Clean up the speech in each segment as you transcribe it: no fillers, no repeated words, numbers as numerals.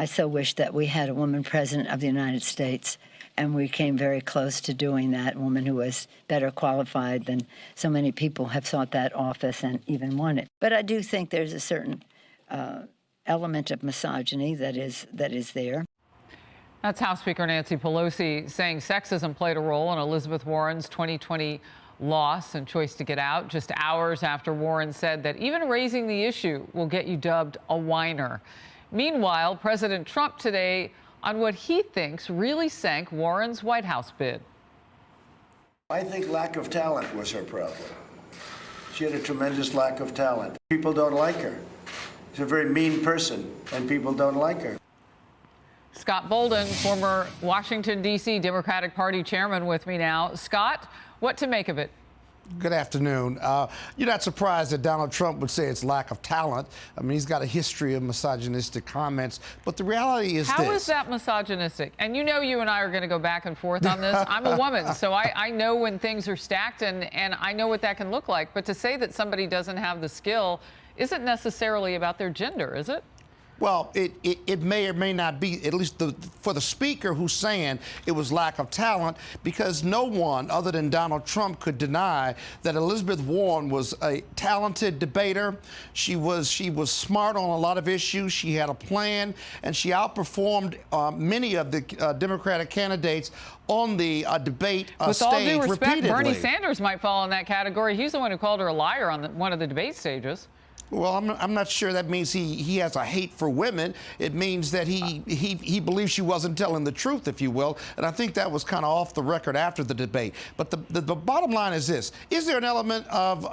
I so wish that we had a woman president of the United States, and we came very close to doing that, a woman who was better qualified than so many people have sought that office and even won it. But I do think there's a certain element of misogyny that is there. That's House Speaker Nancy Pelosi saying sexism played a role in Elizabeth Warren's 2020 loss and choice to get out, just hours after Warren said that even raising the issue will get you dubbed a whiner. Meanwhile, President Trump today on what he thinks really sank Warren's White House bid. I think lack of talent was her problem. She had a tremendous lack of talent. People don't like her. She's a very mean person, and people don't like her. Scott Bolden, former Washington, D.C. Democratic Party chairman, with me now. Scott, what to make of it? Good afternoon. You're not surprised that Donald Trump would say it's lack of talent. I mean, he's got a history of misogynistic comments, but the reality is How is that misogynistic? And you know you and I are going to go back and forth on this. I'm a woman, so I know when things are stacked, and I know what that can look like. But to say that somebody doesn't have the skill isn't necessarily about their gender, is it? Well, it may or may not be, at least for the speaker who's saying it was lack of talent, because no one other than Donald Trump could deny that Elizabeth Warren was a talented debater. She was smart on a lot of issues. She had a plan, and she outperformed many of the Democratic candidates on the debate stage repeatedly. With all due respect, Bernie Sanders might fall in that category. He's the one who called her a liar on one of the debate stages. Well, I'm not sure that means he has a hate for women. It means that he believes she wasn't telling the truth, if you will. And I think that was kind of off the record after the debate. But the bottom line is this. Is there an element of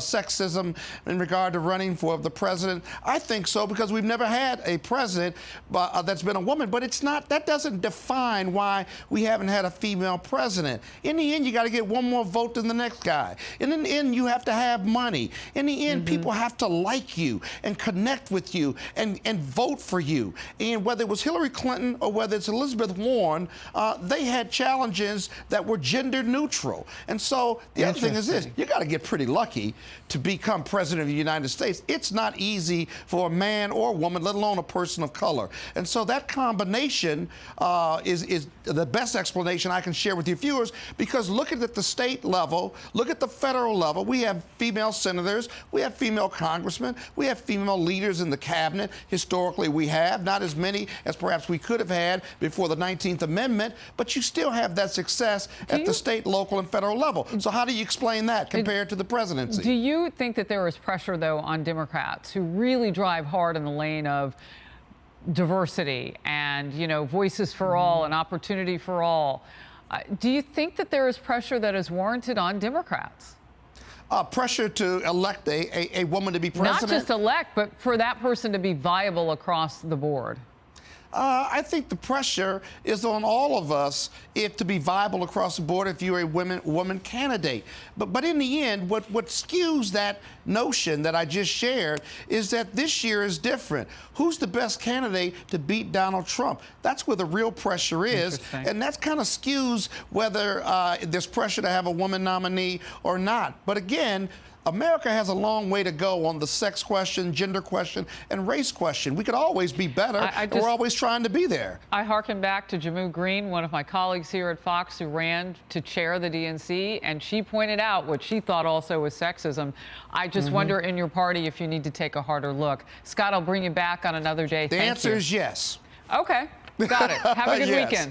sexism in regard to running for the president? I think so, because we've never had a president that's been a woman. But it's not, that doesn't define why we haven't had a female president. In the end, you got to get one more vote than the next guy. In the end, you have to have money. In the end, people have to like you and connect with you and vote for you. And whether it was Hillary Clinton or whether it's Elizabeth Warren, they had challenges that were gender neutral. And so the other thing is this, you got to get pretty lucky to become president of the United States. It's not easy for a man or a woman, let alone a person of color. And so that combination is the best explanation I can share with your viewers, because look at the state level, look at the federal level. We have female senators, we have female congressmen, we have female leaders in the cabinet. Historically, we have not as many as perhaps we could have had before the 19th Amendment, but you still have that success at the state, local, and federal level. So how do you explain that compared to the presidency? Do you think that there is pressure, though, on Democrats who really drive hard in the lane of diversity and, you know, voices for all and opportunity for all? Do you think that there is pressure that is warranted on Democrats? Pressure to elect a woman to be president? Not just elect, but for that person to be viable across the board. I think the pressure is on all of us to be viable across the board if you're a woman candidate. But in the end, what skews that notion that I just shared is that this year is different. Who's the best candidate to beat Donald Trump? That's where the real pressure is. And that kind of skews whether there's pressure to have a woman nominee or not. But again, America has a long way to go on the sex question, gender question, and race question. We could always be better, and we're always trying to be there. I hearken back to Jammu Green, one of my colleagues here at Fox, who ran to chair the DNC, and she pointed out what she thought also was sexism. I just wonder in your party if you need to take a harder look. Scott, I'll bring you back on another day. The answer is yes. Okay, got it. Have a good weekend.